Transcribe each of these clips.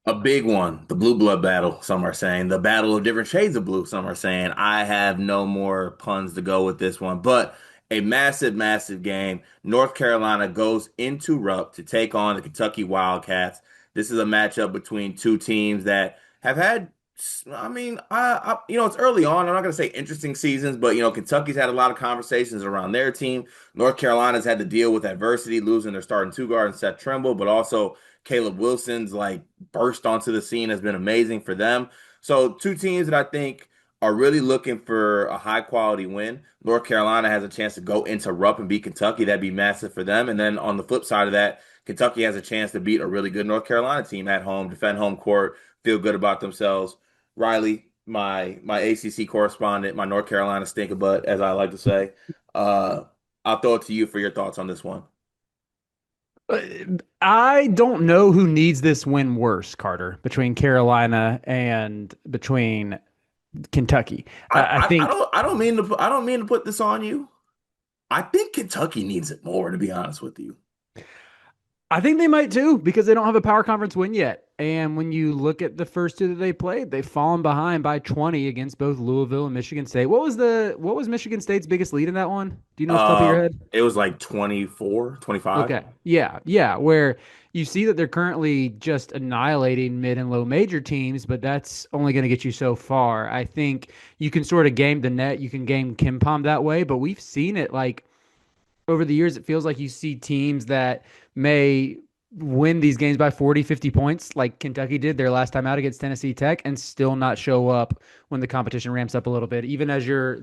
A big one, the blue blood battle, some are saying. The battle of different shades of blue, some are saying. I have no more puns to go with this one, but a massive, massive game. North Carolina goes into Rupp to take on the Kentucky Wildcats. This is a matchup between two teams that have had, it's early on. I'm not going to say interesting seasons, but, Kentucky's had a lot of conversations around their team. North Carolina's had to deal with adversity, losing their starting two guard and Seth Trimble, but also Caleb Wilson's like burst onto the scene has been amazing for them. So two teams that I think are really looking for a high quality win. North Carolina has a chance to go into Rupp and beat Kentucky. That'd be massive for them. And then on the flip side of that, Kentucky has a chance to beat a really good North Carolina team at home, defend home court, feel good about themselves. Riley, my ACC correspondent, my North Carolina stinker butt, as I like to say. Uh, I'll throw it to you for your thoughts on this one. Uh, I don't know who needs this win worse, Carter, between Carolina and between Kentucky. I think I don't mean to put this on you. I think Kentucky needs it more, to be honest with you. I think they might too because they don't have a power conference win yet. And when you look at the first two that they played, they've fallen behind by 20 against both Louisville and Michigan State. What was Michigan State's biggest lead in that one? Do you know off the top of your head? It was like 24, 25. Okay. Yeah. Yeah. Where you see that they're currently just annihilating mid and low major teams, but that's only going to get you so far. I think you can sort of game the net, you can game Kim Pom that way, but we've seen it like over the years. It feels like you see teams that may win these games by 40, 50 points, like Kentucky did their last time out against Tennessee Tech, and still not show up when the competition ramps up a little bit. Even as you're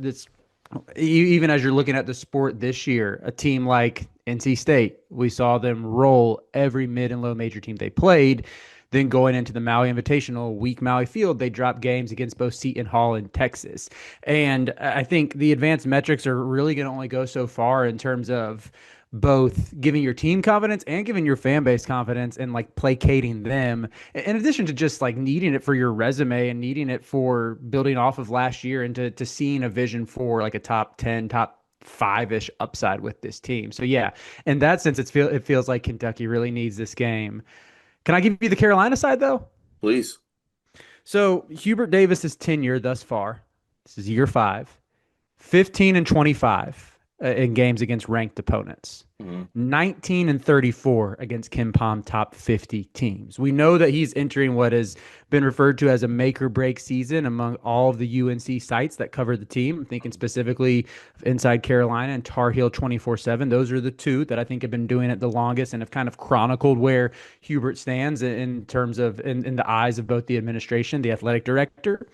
looking at the sport this year, a team like NC State, we saw them roll every mid and low major team they played. Then going into the Maui Invitational, weak Maui field, they dropped games against both Seton Hall and Texas. And I think the advanced metrics are really going to only go so far in terms of both giving your team confidence and giving your fan base confidence and like placating them in addition to just like needing it for your resume and needing it for building off of last year and to seeing a vision for like a top 10 top five-ish upside with this team. So yeah, in that sense it feels like Kentucky really needs this game. Can I give you the Carolina side though? Please. So Hubert Davis's tenure thus far, this is year 5, 15 and 25 in games against ranked opponents. Mhm. 19 and 34 against Kim Pom top 50 teams. We know that he's entering what has been referred to as a make or break season among all of the UNC sites that cover the team. I'm thinking specifically of Inside Carolina and Tar Heel 24/7. Those are the two that I think have been doing it the longest and have kind of chronicled where Hubert stands in terms of in the eyes of both the administration, the athletic director.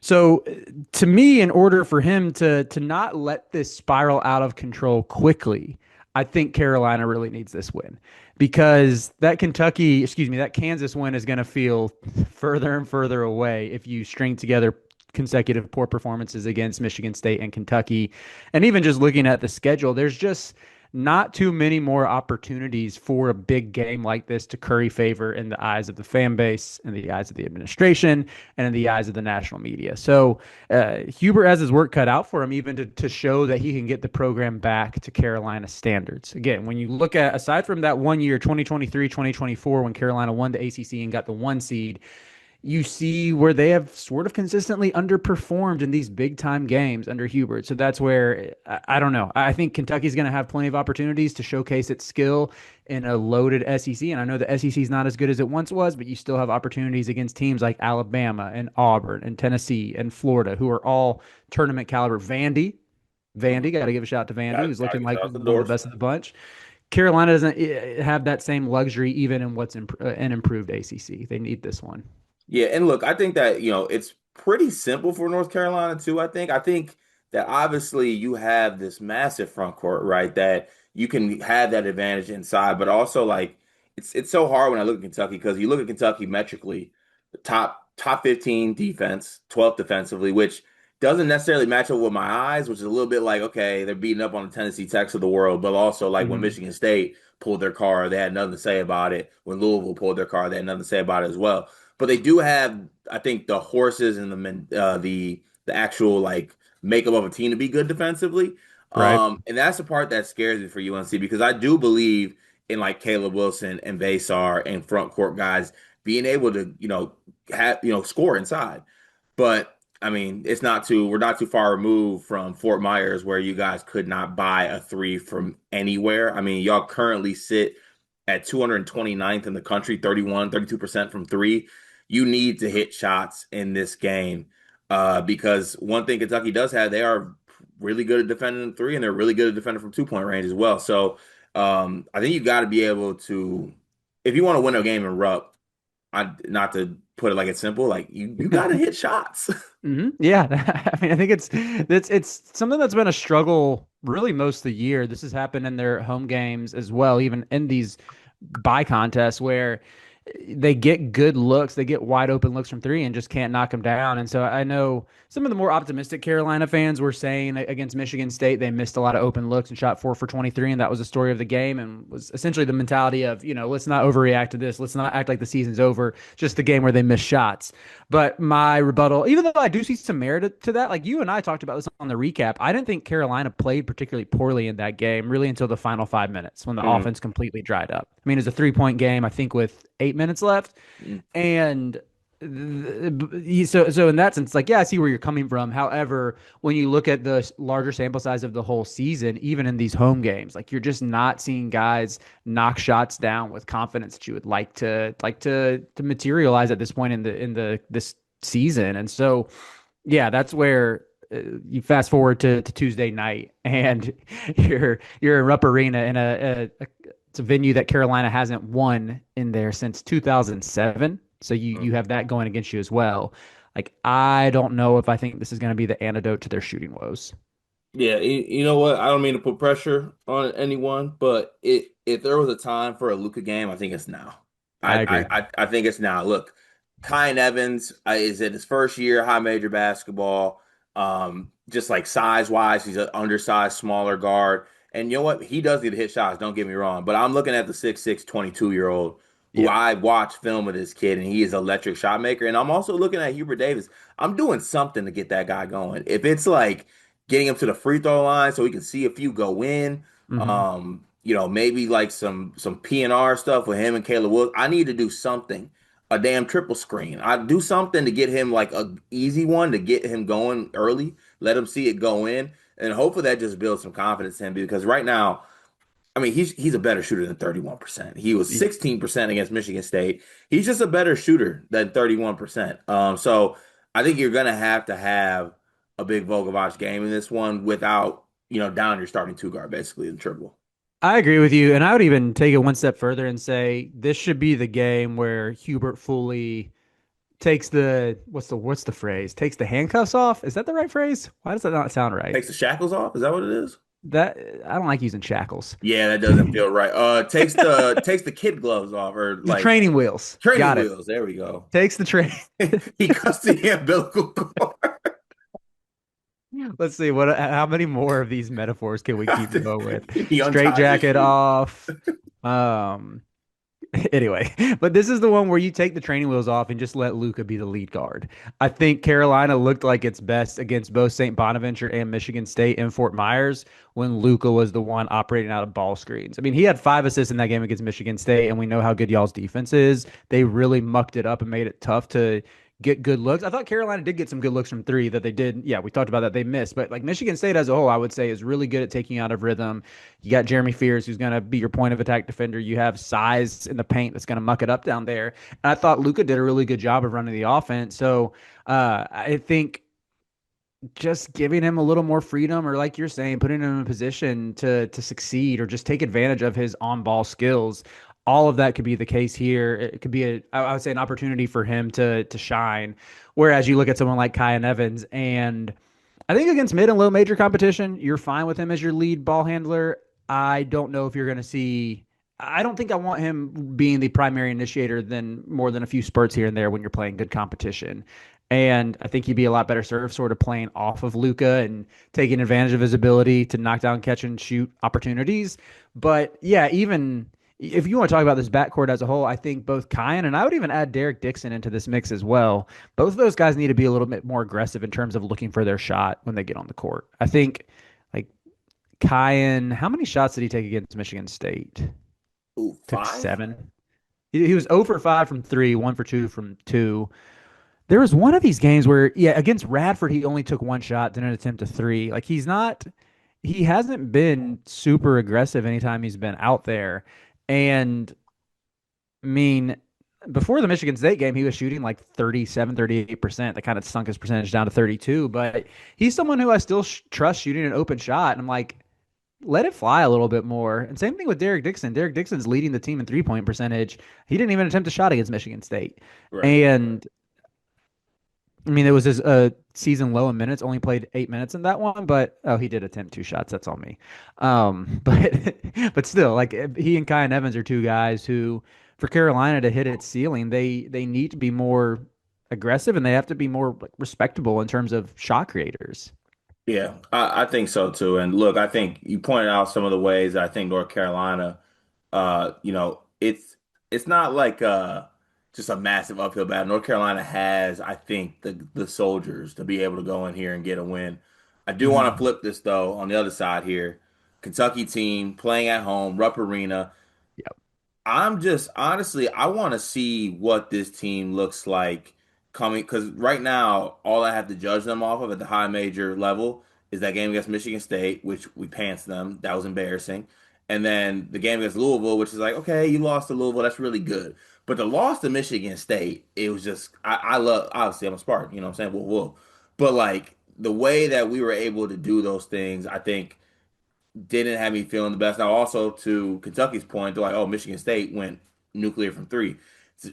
So to me, in order for him to not let this spiral out of control quickly, I think Carolina really needs this win because that Kansas win is going to feel further and further away if you string together consecutive poor performances against Michigan State and Kentucky. And even just looking at the schedule, there's just not too many more opportunities for a big game like this to curry favor in the eyes of the fan base, in the eyes of the administration, and in the eyes of the national media. So Hubert has his work cut out for him, even to show that he can get the program back to Carolina standards. Again, when you look at, aside from that one year, 2023, 2024, when Carolina won the ACC and got the 1 seed, you see where they have sort of consistently underperformed in these big time games under Hubert. So that's where I don't know. I think Kentucky's going to have plenty of opportunities to showcase its skill in a loaded SEC. And I know the SEC is not as good as it once was, but you still have opportunities against teams like Alabama and Auburn and Tennessee and Florida, who are all tournament caliber. Vandy, got to give a shout out to Vandy, who's Gotta looking get like out the one of the doors. best of the bunch. Carolina doesn't have that same luxury, even in what's an improved ACC. They need this one. Yeah, and look, I think that, it's pretty simple for North Carolina too, I think. I think that obviously you have this massive front court, right? That you can have that advantage inside, but also like it's so hard when I look at Kentucky because you look at Kentucky metrically, the top 15 defense, 12th defensively, which doesn't necessarily match up with my eyes, which is a little bit like, okay, they're beating up on the Tennessee Techs of the world, but also like when Mhm. Michigan State pulled their card, they had nothing to say about it. When Louisville pulled their card, they had nothing to say about it as well. But they do have, I think, the horses and the actual like makeup of a team to be good defensively. Right. And that's the part that scares me for UNC because I do believe in like Caleb Wilson and Vasar and front court guys being able to, have, score inside. But I mean, we're not too far removed from Fort Myers where you guys could not buy a three from anywhere. I mean, y'all currently sit at 229th in the country, 32% from three. You need to hit shots in this game because one thing Kentucky does have, they are really good at defending the three, and they're really good at defending from 2 point range as well. So I think you got to be able to, if you want to win a game in Rupp, not to put it like it's simple, like you got to hit shots. Yeah, I mean, I think it's something that's been a struggle really most of the year. This has happened in their home games as well, even in these by contests where they get good looks, they get wide open looks from three and just can't knock them down. And so I know some of the more optimistic Carolina fans were saying against Michigan State, they missed a lot of open looks and shot 4 for 23. And that was the story of the game and was essentially the mentality of, let's not overreact to this. Let's not act like the season's over, just the game where they missed shots. But my rebuttal, even though I do see some merit to that, like you and I talked about this on the recap, I didn't think Carolina played particularly poorly in that game, really until the final 5 minutes when the offense completely dried up. I mean, it's a 3 point game, I think, with 8 minutes left. Mm. And so in that sense, like, yeah, I see where you're coming from. However, when you look at the larger sample size of the whole season, even in these home games, like you're just not seeing guys knock shots down with confidence that you would like to materialize at this point in the this season. And so, yeah, that's where you fast forward to Tuesday night, and you're in Rupp Arena in it's a venue that Carolina hasn't won in there since 2007. So you have that going against you as well. Like, I don't know if I think this is going to be the antidote to their shooting woes. Yeah, you know what? I don't mean to put pressure on anyone, but if there was a time for a Luka game, I think it's now. I I agree. I think it's now. Look, Kyan Evans is in his first year high major basketball. Just like size wise, he's an undersized, smaller guard, and you know what? He does need to hit shots. Don't get me wrong, but I'm looking at the 6'6", 22-year-old who Yeah. I watched film of this kid, and he is an electric shot maker. And I'm also looking at Hubert Davis. I'm doing something to get that guy going. If it's like getting him to the free throw line so we can see a few go in. Hmm. Maybe like some PNR stuff with him and Caleb Wilson. I need to do something, a damn triple screen. I do something to get him like a easy one to get him going early. Let him see it go in, and hopefully that just builds some confidence in him because right now, I mean, he's a better shooter than 31%. He was 16% against Michigan State. He's just a better shooter than 31%. So I think you're gonna have to have a big Vogelbach game in this one without, down your starting two guard basically in triple. I agree with you, and I would even take it one step further and say this should be the game where Hubert fully takes the what's the phrase? Takes the handcuffs off. Is that the right phrase? Why does that not sound right? Takes the shackles off. Is that what it is? That I don't like using shackles. Yeah, that doesn't feel right. Takes the kid gloves off or The like training wheels. training Got it. wheels. There we go. Takes the train. He cuts the umbilical cord. Let's see how many more of these metaphors can we keep going with? He Straight unties his jacket shoe. off. Um anyway, but this is the one where you take the training wheels off and just let Luca be the lead guard. I think Carolina looked like its best against both St. Bonaventure and Michigan State in Fort Myers when Luca was the one operating out of ball screens. I mean, he had 5 assists in that game against Michigan State, and we know how good y'all's defense is. They really mucked it up and made it tough to get good looks. I thought Carolina did get some good looks from three that they did. Yeah, we talked about that they missed, but like Michigan State as a whole, I would say is really good at taking you out of rhythm. You got Jeremy Fears, who's going to be your point of attack defender. You have size in the paint that's going to muck it up down there. And I thought Luca did a really good job of running the offense. So I think just giving him a little more freedom, or like you're saying, putting him in a position to succeed or just take advantage of his on ball skills. All of that could be the case here. It could be I would say, an opportunity for him to shine. Whereas you look at someone like Kyan Evans, and I think against mid and low major competition, you're fine with him as your lead ball handler. I don't know if you're going to see. I don't think I want him being the primary initiator than more than a few spurts here and there when you're playing good competition. And I think he'd be a lot better served sort of playing off of Luca and taking advantage of his ability to knock down, catch, and shoot opportunities. But yeah, even if you want to talk about this backcourt as a whole, I think both Kyan and I would even add Derek Dixon into this mix as well. Both of those guys need to be a little bit more aggressive in terms of looking for their shot when they get on the court. I think like Kyan, how many shots did he take against Michigan State? Ooh, Took five? 7. He was 0 for 5 from three, 1 for 2 from two. There was one of these games where, yeah, against Radford, he only took one shot, didn't attempt a three. Like he hasn't been super aggressive anytime he's been out there. And I mean, before the Michigan State game, he was shooting like 37, 38%. That kind of sunk his percentage down to 32. But he's someone who I still trust shooting an open shot. And I'm like, let it fly a little bit more. And same thing with Derek Dixon. Derek Dixon's leading the team in 3-point percentage. He didn't even attempt a shot against Michigan State. Right. And I mean, it was his season low in minutes. Only played 8 minutes in that one, but oh, he did attempt two shots. That's on me. But but still, like he and Kyan Evans are two guys who, for Carolina to hit its ceiling, they need to be more aggressive and they have to be more like, respectable in terms of shot creators. Yeah, I think so too. And look, I think you pointed out some of the ways that I think North Carolina, it's not like just a massive uphill battle. North Carolina has, I think, the soldiers to be able to go in here and get a win. I do want to Mhm. flip this though on the other side here. Kentucky team playing at home, Rupp Arena. Yep. I'm just honestly, I want to see what this team looks like coming because right now, all I have to judge them off of at the high major level is that game against Michigan State, which we pants them. That was embarrassing. And then the game against Louisville, which is like, okay, you lost to Louisville, that's really good. But the loss to Michigan State, it was just, I love, obviously, I'm a Spartan, you know what I'm saying? Whoa. But like the way that we were able to do those things, I think didn't have me feeling the best. Now, also to Kentucky's point, they're like, oh, Michigan State went nuclear from three.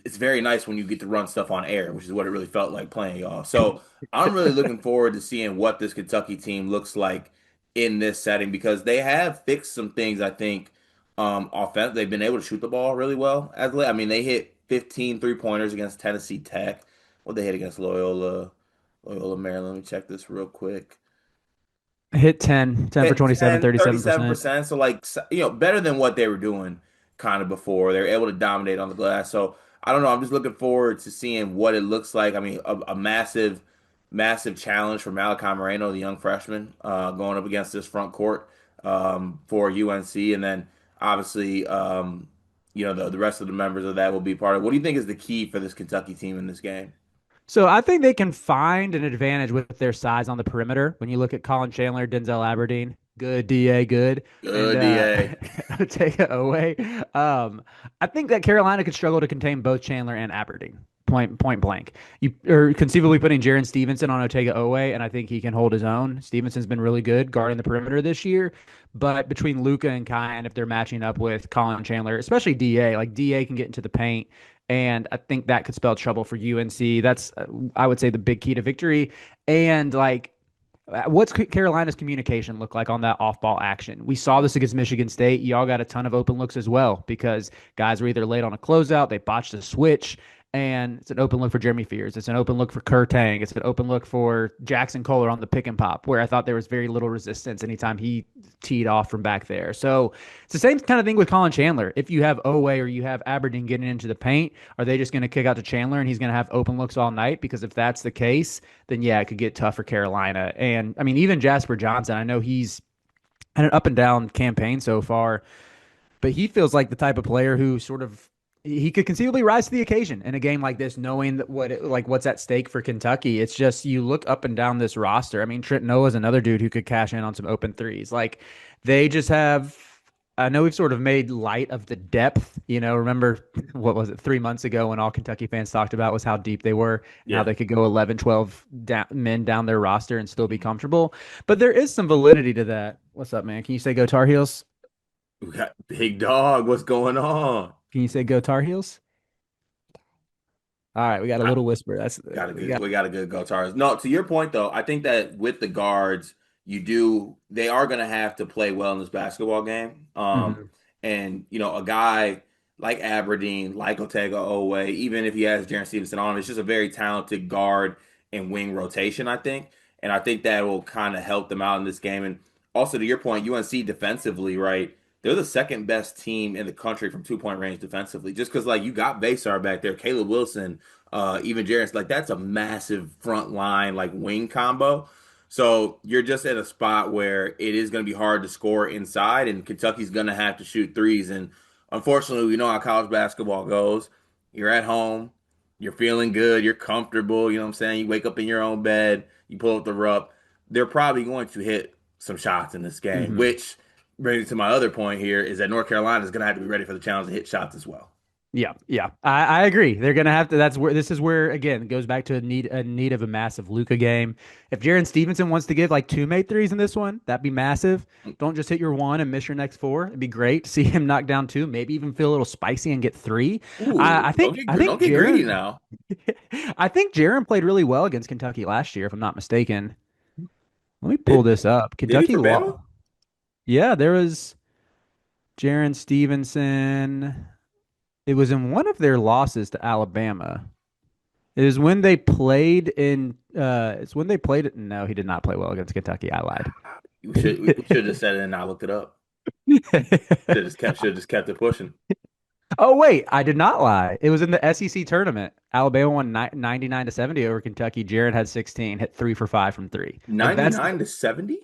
It's very nice when you get to run stuff on air, which is what it really felt like playing y'all. So I'm really looking forward to seeing what this Kentucky team looks like in this setting because they have fixed some things, I think, offense. They've been able to shoot the ball really well. As I mean, they hit 15 3-pointers against Tennessee Tech. What they hit against Loyola Maryland. Let me check this real quick. Hit 10 for Hit 27, 10, 37%. 37%. So like better than what they were doing kind of before. They were able to dominate on the glass. So I don't know. I'm just looking forward to seeing what it looks like. I mean, a massive, massive challenge for Malachi Moreno, the young freshman, going up against this front court for UNC. And then obviously the rest of the members of that will be part of it. What do you think is the key for this Kentucky team in this game? So I think they can find an advantage with their size on the perimeter. When you look at Colin Chandler, Denzel Aberdeen, good DA, good, and Good DA. take it away. I think that Carolina could struggle to contain both Chandler and Aberdeen. Point blank. You are conceivably putting Jaron Stevenson on Otega Owe, and I think he can hold his own. Stevenson's been really good guarding the perimeter this year, but between Luca and Kyan, if they're matching up with Colin Chandler, especially DA, like DA can get into the paint and I think that could spell trouble for UNC. That's, I would say, the big key to victory. And like, what's Carolina's communication look like on that off ball action? We saw this against Michigan State. Y'all got a ton of open looks as well because guys were either late on a closeout, they botched a switch, and it's an open look for Jeremy Fears. It's an open look for Kerr Tang. It's an open look for Jackson Kohler on the pick and pop, where I thought there was very little resistance anytime he teed off from back there. So it's the same kind of thing with Colin Chandler. If you have Owe or you have Aberdeen getting into the paint, are they just going to kick out to Chandler and he's going to have open looks all night? Because if that's the case, then yeah, it could get tough for Carolina. And I mean, even Jasper Johnson, I know he's had an up and down campaign so far, but he feels like the type of player who sort of he could conceivably rise to the occasion in a game like this, knowing that what's at stake for Kentucky. It's just you look up and down this roster. I mean, Trent Noah is another dude who could cash in on some open threes. Like they just have. I know we've sort of made light of the depth. Remember what was it 3 months ago when all Kentucky fans talked about was how deep they were and how Yeah. they could go 11, 12 men down their roster and still be comfortable. But there is some validity to that. What's up, man? Can you say go Tar Heels? We got Big Dog. What's going on? Can you say go Tar Heels? All right, we got a little whisper. That's we got. We got a good go Tars. No, to your point though, I think that with the guards, they are gonna have to play well in this basketball game. Mhm. And a guy like Aberdeen, like Otega Owe, even if he has Jaren Stevenson on him, it's just a very talented guard and wing rotation, I think. And I think that will kind of help them out in this game. And also to your point, UNC defensively, right? They're the second best team in the country from 2-point range defensively. Just because like you got Basar back there, Caleb Wilson, even Jaren's like that's a massive front line like wing combo. So you're just at a spot where it is going to be hard to score inside, and Kentucky's going to have to shoot threes. And Unfortunately, we know how college basketball goes. You're at home, you're feeling good, you're comfortable. You know what I'm saying? You wake up in your own bed, you pull up the rup. They're probably going to hit some shots in this game, Mhm. which brings me to my other point here is that North Carolina is going to have to be ready for the challenge to hit shots as well. Yeah, yeah, I agree. They're gonna have to. That's where this is where again it goes back to a need of a massive Luka game. If Jaron Stevenson wants to give like two made threes in this one, that'd be massive. Don't just hit your one and miss your next four. It'd be great to see him knock down two, maybe even feel a little spicy and get three. I, Ooh, I think I don't think get greedy Jaron now. I think Jaron played really well against Kentucky last year, if I'm not mistaken. Let me pull this up. Did he Kentucky for Bama? law. Yeah, there was Jaron Stevenson. It was in one of their losses to Alabama. It was when they played in. It's when they played it. No, he did not play well against Kentucky. I lied. We should have said it and not looked it up. Should have just kept it pushing. Oh wait, I did not lie. It was in the SEC tournament. Alabama won 99 to 70 over Kentucky. Jared had 16, hit 3 for 5 from three. Like that's 99 to 70?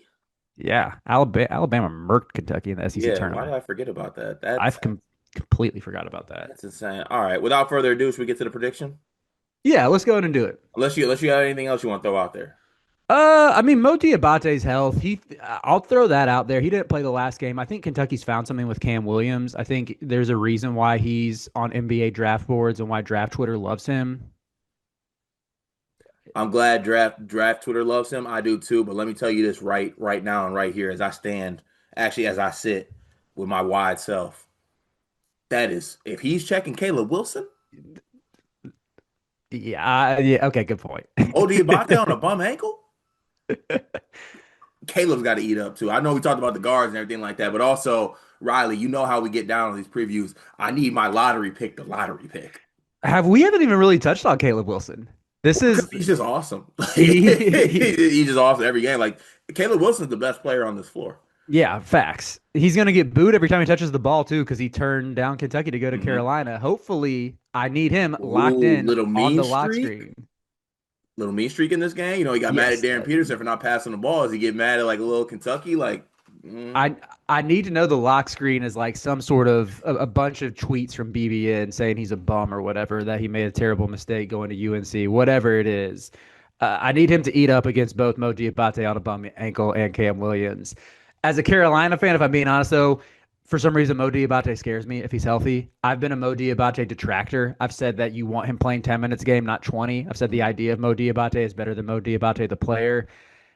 yeah. Alabama murked Kentucky in the SEC Yeah, why did tournament. I forget about that? I've completely forgot about that. That's insane. All right, without further ado, should we get to the prediction? Yeah, let's go ahead and do it. Unless you have anything else you want to throw out there. I mean, Moti Abate's health. I'll throw that out there. He didn't play the last game. I think Kentucky's found something with Cam Williams. I think there's a reason why he's on NBA draft boards and why draft Twitter loves him. I'm glad draft Twitter loves him. I do too, but let me tell you this right now and right here as I stand, actually as I sit with my wide self. That is, if he's checking Caleb Wilson, Yeah, yeah. Okay, good point. OD Abate on a bum ankle, Caleb's got to eat up too. I know we talked about the guards and everything like that, but also Riley, you know how we get down on these previews. I need my lottery pick, the lottery pick, We haven't even really touched on Caleb Wilson. This because is he's just awesome. he, He's just awesome every game. Like Caleb Wilson's the best player on this floor. yeah, facts. He's gonna get booed every time he touches the ball too, because he turned down Kentucky to go to Hmm. Carolina. Hopefully, I need him locked Ooh, in little on mean the lock streak. screen. Little mean streak in this game. You know, he got mad at Yes, Darren Peterson for not passing the ball. Does he get mad at like a little Kentucky? Like, mm, I I need to know the lock screen is like some sort of a bunch of tweets from BBN saying he's a bum or whatever, that he made a terrible mistake going to UNC, whatever it is. I need him to eat up against both Mo Diabate on a bum ankle and Cam Williams. As a Carolina fan, if I'm being honest though, for some reason Mo Diabate scares me if he's healthy. I've been a Mo Diabate detractor. I've said that you want him playing 10 minutes a game, not 20. I've said the idea of Mo Diabate is better than Mo Diabate the player,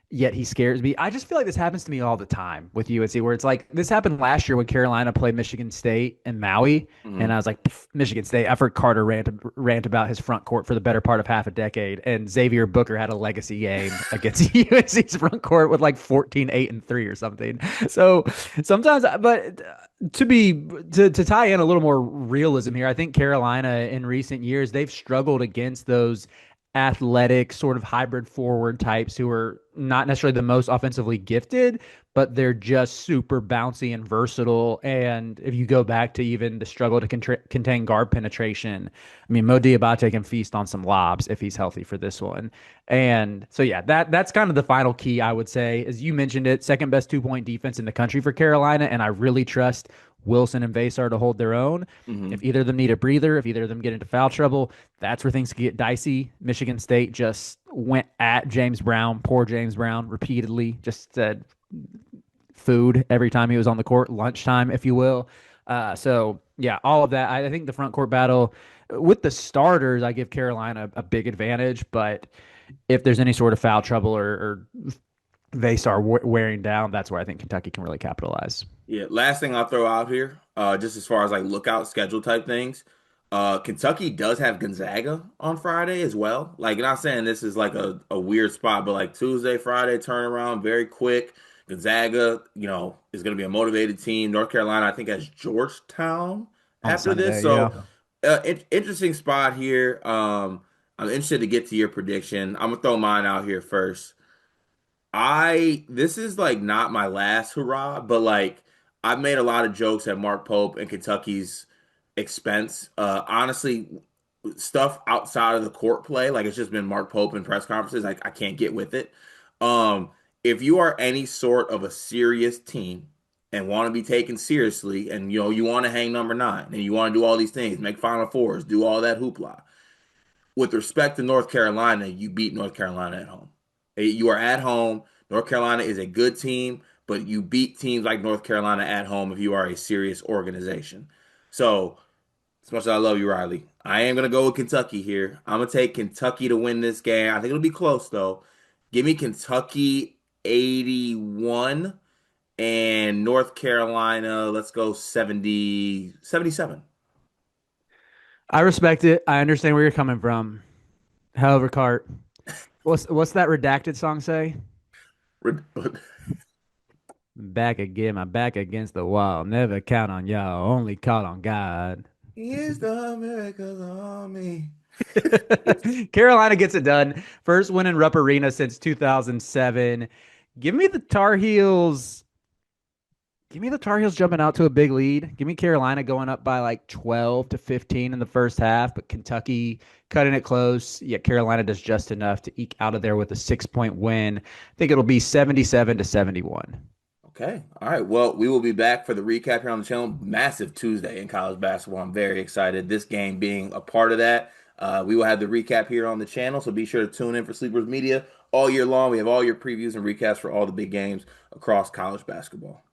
yet he scares me. I just feel like this happens to me all the time with UNC, where it's like this happened last year when Carolina played Michigan State and Maui, and I mm. was like, Michigan State. I've heard Carter rant about his front court for the better part of half a decade, and Xavier Booker had a legacy game against UNC's front court with like 14, 8, and 3 or something. So sometimes, but to tie in a little more realism here, I think Carolina in recent years they've struggled against those athletic sort of hybrid forward types who are not necessarily the most offensively gifted, but they're just super bouncy and versatile. And if you go back to even the struggle to contain guard penetration, I mean, Mo Diabate can feast on some lobs if he's healthy for this one. And so, yeah, that's kind of the final key, I would say. As you mentioned it, second best 2 point defense in the country for Carolina. And I really trust Wilson and Vasar to hold their own. Hmm. If either of them need a breather, if either of them get into foul trouble, that's where things can get dicey. Michigan State just went at James Brown, poor James Brown, repeatedly, just said food every time he was on the court, lunchtime, if you will. So, yeah, all of that. I think the front court battle with the starters, I give Carolina a big advantage. But if there's any sort of foul trouble or they start wearing down, that's where I think Kentucky can really capitalize. Yeah. Last thing I'll throw out here, just as far as like lookout schedule type things, Kentucky does have Gonzaga on Friday as well. Like, not saying this is like a weird spot, but like Tuesday, Friday turnaround, very quick. Gonzaga, you know, is going to be a motivated team. North Carolina, I think, has Georgetown On after this. Sunday, yeah. So, interesting spot here. I'm interested to get to your prediction. I'm gonna throw mine out here first. This is like not my last hurrah, but like I've made a lot of jokes at Mark Pope and Kentucky's expense. Honestly, stuff outside of the court play, like it's just been Mark Pope in press conferences. Like I can't get with it. Um, if you are any sort of a serious team and want to be taken seriously, and you want to hang number nine, and you want to do all these things, make Final Fours, do all that hoopla. With respect to North Carolina, you beat North Carolina at home. You are at home. North Carolina is a good team, but you beat teams like North Carolina at home if you are a serious organization. So, as much as I love you, Riley, I am going to go with Kentucky here. I'm going to take Kentucky to win this game. I think it'll be close, though. Give me Kentucky 81 and North Carolina, let's go 70, 77. I respect it. I understand where you're coming from. However, Cart, what's that redacted song say? Back again, my back against the wall. Never count on y'all, only call on God. Here's the America's Army. Carolina gets it done. First win in Rupp Arena since 2007. Give me the Tar Heels. Give me the Tar Heels jumping out to a big lead. Give me Carolina going up by like 12 to 15 in the first half, but Kentucky cutting it close. Yet Carolina does just enough to eke out of there with a 6-point win. I think it'll be 77 to 71. Okay. All right. Well, we will be back for the recap here on the channel. Massive Tuesday in college basketball. I'm very excited. This game being a part of that. We will have the recap here on the channel, so be sure to tune in for Sleepers Media all year long. We have all your previews and recaps for all the big games across college basketball.